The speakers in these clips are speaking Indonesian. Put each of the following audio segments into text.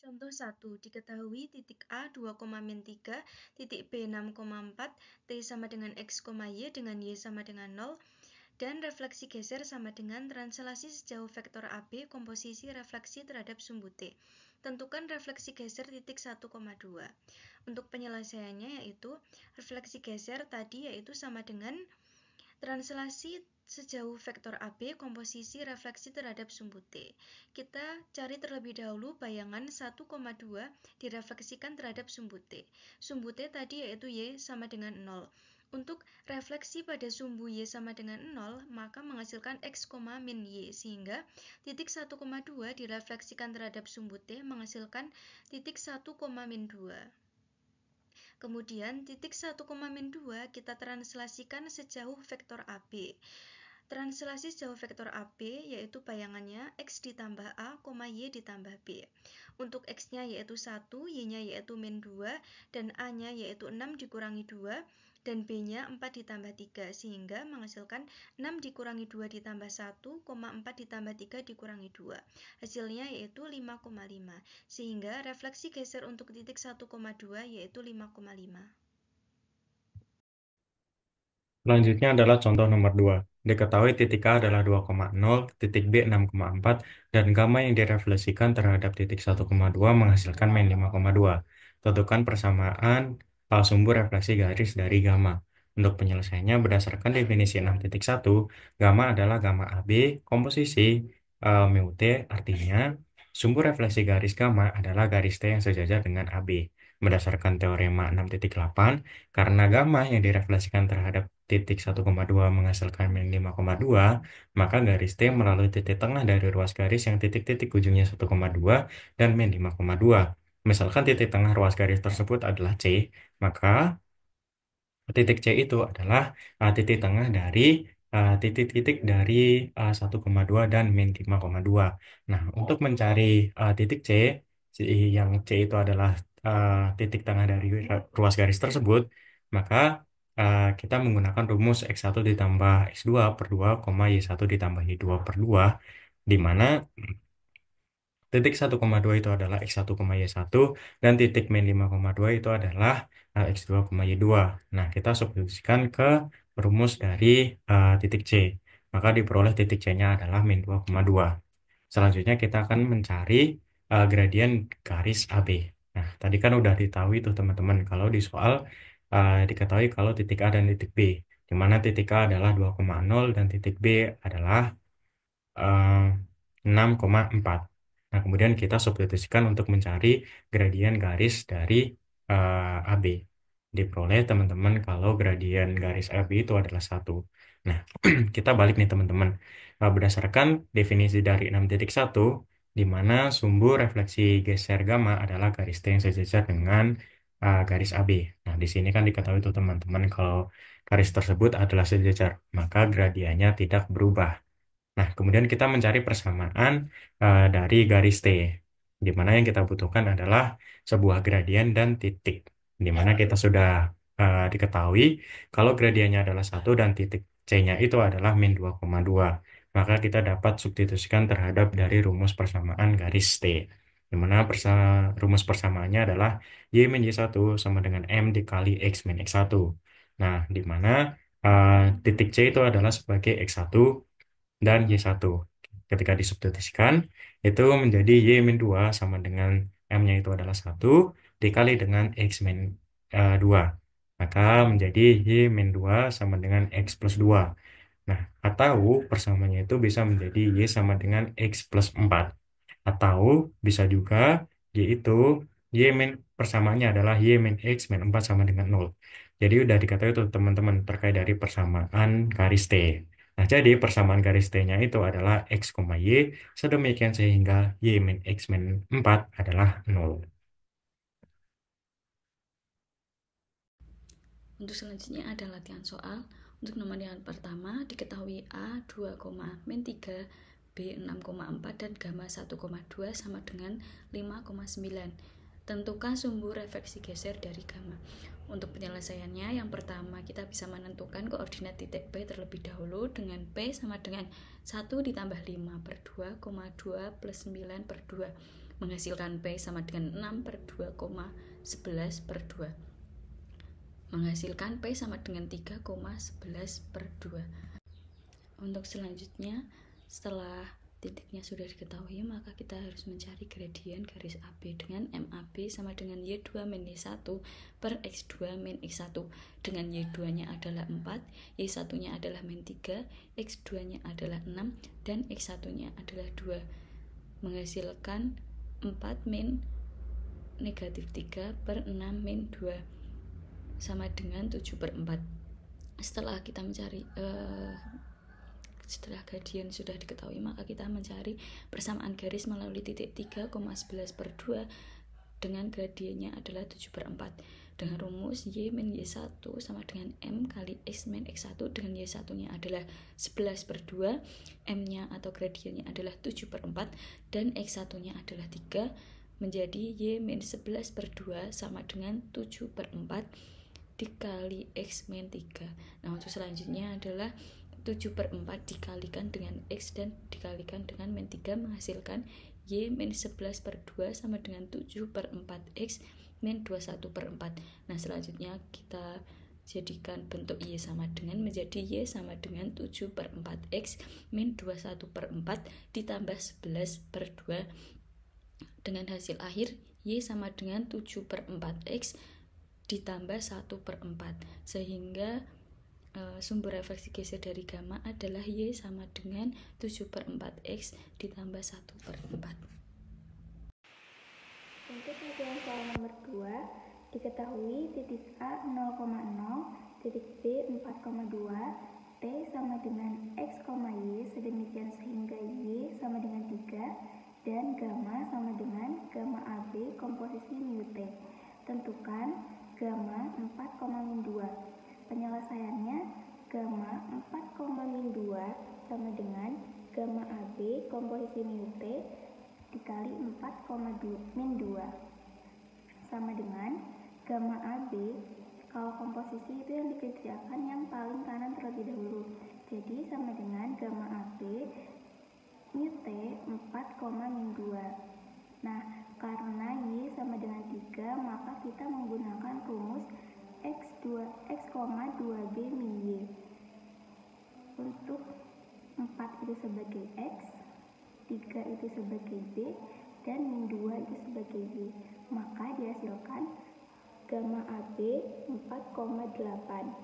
Contoh 1, diketahui titik A 2,-3, titik B 6,4, T sama dengan X, Y dengan Y sama dengan 0, dan refleksi geser sama dengan translasi sejauh vektor AB komposisi refleksi terhadap sumbu T. Tentukan refleksi geser titik 1,2. Untuk penyelesaiannya yaitu refleksi geser tadi yaitu sama dengan translasi sejauh vektor AB komposisi refleksi terhadap sumbu T. Kita cari terlebih dahulu bayangan 1,2 direfleksikan terhadap sumbu T. Sumbu T tadi yaitu Y sama dengan 0. Untuk refleksi pada sumbu Y sama dengan 0, maka menghasilkan X, min Y, sehingga titik 1,2 direfleksikan terhadap sumbu T menghasilkan titik 1, min 2. Kemudian titik 1,-2 kita translasikan sejauh vektor AB. Translasi sejauh vektor AB yaitu bayangannya X ditambah A, Y ditambah B. Untuk X-nya yaitu 1, Y-nya yaitu min 2, dan A-nya yaitu 6 dikurangi 2, dan B-nya 4 ditambah 3, sehingga menghasilkan 6 dikurangi 2 ditambah 1, 4 ditambah 3 dikurangi 2. Hasilnya yaitu 5,5, sehingga refleksi geser untuk titik 1,2 yaitu 5,5. Selanjutnya adalah contoh nomor 2. Diketahui titik A adalah 2,0, titik B 6,4, dan gamma yang direfleksikan terhadap titik 1,2 menghasilkan min 5,2. Tentukan persamaan sumbu refleksi garis dari gamma. Untuk penyelesaiannya berdasarkan definisi 6.1, gamma adalah gamma AB komposisi mu T, artinya sumbu refleksi garis gamma adalah garis T yang sejajar dengan AB. Berdasarkan teorema 6.8, karena gamma yang direfleksikan terhadap titik 1,2 menghasilkan min 5,2, maka garis T melalui titik tengah dari ruas garis yang titik-titik ujungnya 1,2 dan min 5,2. Misalkan titik tengah ruas garis tersebut adalah C, maka titik C itu adalah titik tengah dari titik-titik dari 1,2 dan min 5,2. Nah, untuk mencari titik C, yang C itu adalah titik tengah dari ruas garis tersebut, maka kita menggunakan rumus X1 ditambah X2 per 2, Y1 ditambah Y2 per 2, di mana titik 1,2 itu adalah X1, Y1, dan titik min 5,2 itu adalah X2, Y2. Nah, kita substitusikan ke rumus dari titik C. Maka diperoleh titik C-nya adalah min 2,2. Selanjutnya kita akan mencari gradien garis AB. Nah, tadi kan udah diketahui tuh teman-teman, kalau di soal diketahui kalau titik A dan titik B, di mana titik A adalah 2,0 dan titik B adalah 6,4. Nah, kemudian kita substitusikan untuk mencari gradien garis dari AB. Diperoleh teman-teman kalau gradien garis AB itu adalah 1. Nah, kita balik nih teman-teman. Berdasarkan definisi dari 6.1, di mana sumbu refleksi geser gamma adalah garis T yang sejajar dengan garis AB. Nah, di sini kan diketahui tuh teman-teman kalau garis tersebut adalah sejajar, maka gradiennya tidak berubah. Nah, kemudian kita mencari persamaan dari garis T, di mana yang kita butuhkan adalah sebuah gradien dan titik, di mana kita sudah diketahui kalau gradiennya adalah 1 dan titik C-nya itu adalah min 2,2. Maka kita dapat substitusikan terhadap dari rumus persamaan garis T, di mana rumus persamaannya adalah Y min Y1 sama dengan M dikali X min X1. Nah, di mana titik C itu adalah sebagai X1 dan Y1. Ketika disubstitusikan, itu menjadi Y-2 sama dengan M-nya itu adalah 1 dikali dengan X-2. Maka menjadi Y-2 sama dengan X plus 2. Nah, atau persamaannya itu bisa menjadi Y sama dengan X plus 4. Atau bisa juga Y itu Y min persamaannya adalah Y min X min 4 sama dengan 0. Jadi udah dikatakan tuh teman-teman terkait dari persamaan garis T. Nah, jadi persamaan garis T-nya itu adalah X, Y, sedemikian sehingga Y min X min 4 adalah 0. Untuk selanjutnya ada latihan soal. Untuk nomor yang pertama, diketahui A 2,-3, B 6,4, dan gamma 1,2 sama dengan 5,9. Tentukan sumbu refleksi geser dari gamma. Untuk penyelesaiannya, yang pertama kita bisa menentukan koordinat titik P terlebih dahulu dengan P sama dengan 1 ditambah 5 per 2, 2 plus 9 per 2. menghasilkan P sama dengan 6 per 2,11 per 2. Menghasilkan P sama dengan 3,11 per 2. Untuk selanjutnya, setelah titiknya sudah diketahui, maka kita harus mencari gradien garis AB dengan MAB sama dengan Y2 min Y1 per X2 min X1, dengan Y2 nya adalah 4, Y1 nya adalah min 3, X2 nya adalah 6, dan X1 nya adalah 2, menghasilkan 4 min negatif 3 per 6 min 2 sama dengan 7 per 4. Setelah kita mencari setelah gradien sudah diketahui, maka kita mencari persamaan garis melalui titik 3,11 per 2 dengan gradiennya adalah 7 per 4 dengan rumus Y min Y1 sama dengan M kali X min X1, dengan Y1 nya adalah 11 per 2, M nya atau gradiennya adalah 7 per 4, dan X1 nya adalah 3, menjadi Y min 11 per 2 sama dengan 7 per 4 dikali X min 3. Nah, untuk selanjutnya adalah 7 per 4 dikalikan dengan X dan dikalikan dengan min 3 menghasilkan Y min 11 per 2 sama dengan 7 per 4 X min 21 per 4. Nah, selanjutnya kita jadikan bentuk Y sama dengan menjadi Y sama dengan 7 per 4 X min 21 per 4 ditambah 11 per 2 dengan hasil akhir Y sama dengan 7 per 4 X ditambah 1 per 4, sehingga sumber refleksi geser dari gamma adalah Y sama dengan 7 per 4X ditambah 1 per 4. Untuk latihan soal nomor 2, diketahui titik A 0,0, titik B 4,2, T sama dengan X, Y sedemikian sehingga Y sama dengan 3, dan gamma sama dengan gamma AB komposisi mu T. Tentukan gamma 4,2. Penyelesaiannya, gamma 4,2 sama dengan gamma AB komposisi mu T dikali 4,2 sama dengan gamma AB. Kalau komposisi itu yang dikerjakan yang paling kanan terlebih dahulu, jadi sama dengan gamma AB mu T 4,2. Nah, karena Y sama dengan 3, maka kita menggunakan rumus X, 2B min Y. Untuk 4 itu sebagai X, 3 itu sebagai B, dan min 2 itu sebagai Y. Maka dihasilkan gamma AB 4,8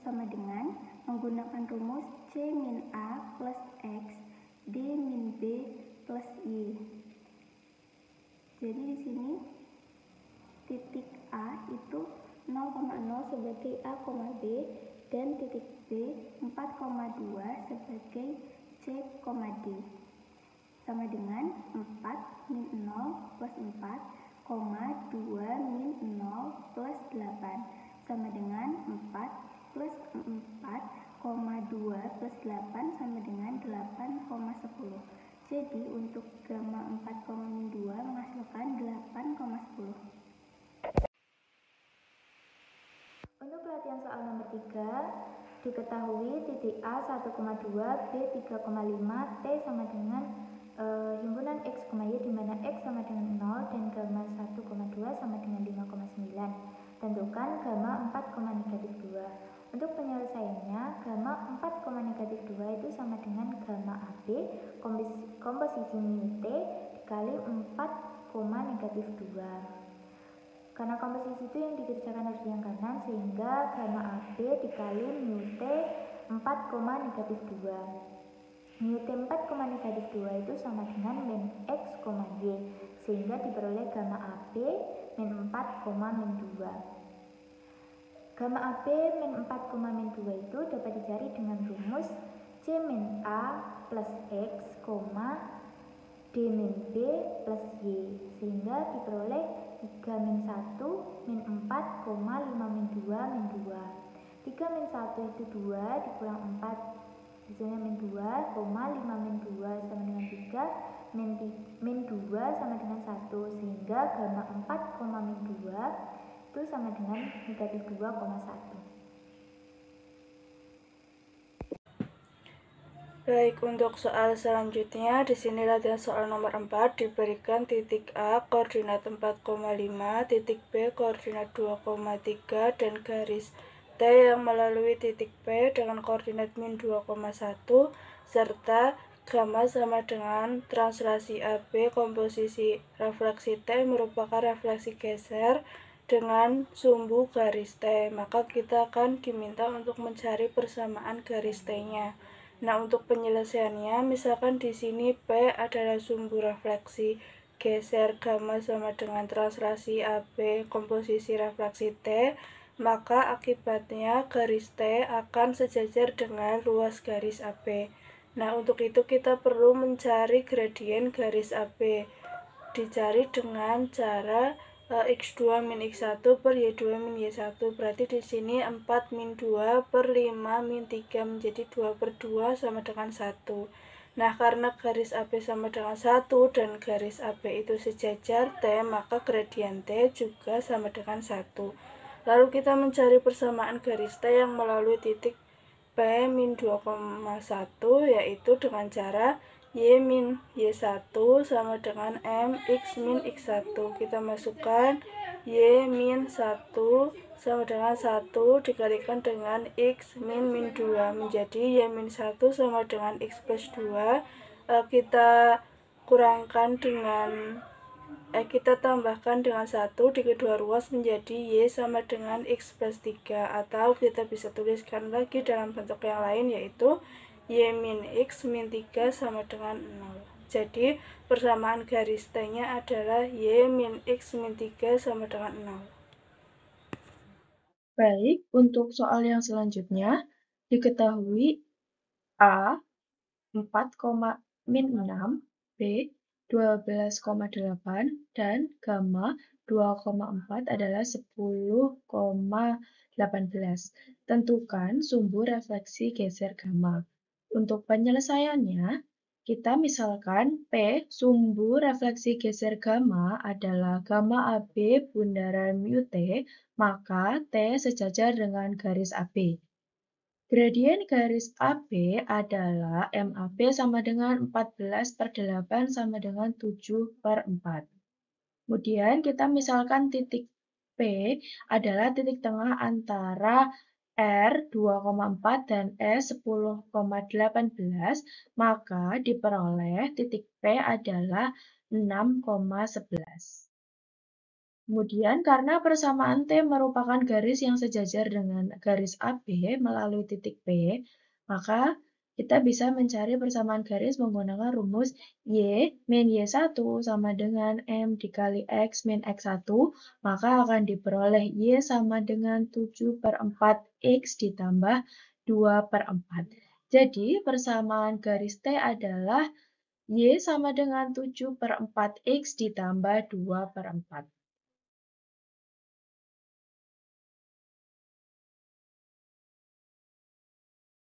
sama dengan menggunakan rumus C min A plus X, D min B plus Y. Jadi di sini titik A itu 0,0 sebagai A, B, dan titik B 4,2 sebagai C, D. Sama dengan 4 min 0 plus 4, 2 min 0 plus 8, sama dengan 4 plus 4, 2 plus 8 sama dengan 8,10. Jadi untuk gamma 4,2 menghasilkan 8,10. Untuk pelatihan soal nomor 3, diketahui titik A 1,2, B 3,5, T sama dengan himpunan X, Y di mana X sama dengan 0 dan gamma 1,2 sama dengan 5,9. Tentukan gamma 4, negatif 2. Untuk penyelesaiannya, gamma 4, negatif 2 itu sama dengan gamma AB komposisi mu T dikali 4, negatif 2. Karena komposisi itu yang dikerjakan harus yang kanan, sehingga gamma AB dikali mu T 4, negatif 2. Mu T 4, negatif 2 itu sama dengan min X, Y, sehingga diperoleh gamma AB min 4, min 2. Gamma AB min 4, min 2 itu dapat dicari dengan rumus C min A plus X, D min B plus Y, sehingga diperoleh 3 min 1 min 4, 5 min 2 min 2. 3 min 1 itu 2 dikurang 4, hasilnya min 2, 5 min 2 sama dengan 3, min 2 sama dengan 1, sehingga gamma 4, min 2 itu sama dengan negatif 2,1. Baik, untuk soal selanjutnya, di sini latihan soal nomor 4 diberikan titik A koordinat 4,5, titik B koordinat 2,3, dan garis T yang melalui titik P dengan koordinat min 2,1, serta gamma sama dengan translasi AB komposisi refleksi T merupakan refleksi geser dengan sumbu garis T. Maka kita akan diminta untuk mencari persamaan garis T-nya. Nah, untuk penyelesaiannya, misalkan di sini P adalah sumbu refleksi geser gamma sama dengan translasi AB komposisi refleksi T, maka akibatnya garis T akan sejajar dengan ruas garis AB. Nah, untuk itu kita perlu mencari gradien garis AB. Dicari dengan cara X2 min X1 per Y2 min Y1. Berarti di sini 4 min 2 per 5 min 3 menjadi 2 per 2 sama dengan 1. Nah, karena garis AB sama dengan 1 dan garis AB itu sejajar T, maka gradien T juga sama dengan 1. Lalu kita mencari persamaan garis T yang melalui titik P min 2,1, yaitu dengan cara Y min Y1 sama dengan M X min X1. Kita masukkan Y min 1 sama dengan 1 dikalikan dengan X min 2 menjadi Y min 1 sama dengan X plus 2. Kita kurangkan dengan kita tambahkan dengan 1 di kedua ruas menjadi Y sama dengan X plus 3, atau kita bisa tuliskan lagi dalam bentuk yang lain, yaitu Y min X min 3 sama dengan 0. Jadi persamaan garis T-nya adalah Y min X min 3 sama dengan 0. Baik, untuk soal yang selanjutnya, diketahui A 4,-6, B 12,8, dan gamma 2,4 adalah 10,18. Tentukan sumbu refleksi geser gamma. Untuk penyelesaiannya, kita misalkan P sumbu refleksi geser gamma adalah gamma AB bundaran mu T, maka T sejajar dengan garis AB. Gradien garis AB adalah MAB sama dengan 14/8 sama dengan 7/4. Kemudian kita misalkan titik P adalah titik tengah antara R 2,4 dan S 10,18, maka diperoleh titik P adalah 6,11. Kemudian karena persamaan T merupakan garis yang sejajar dengan garis AB melalui titik P, maka kita bisa mencari persamaan garis menggunakan rumus Y min Y1 sama dengan M dikali X min X1, maka akan diperoleh Y sama dengan 7/4 X ditambah 2/4. Jadi persamaan garis T adalah Y sama dengan 7/4 X ditambah 2/4.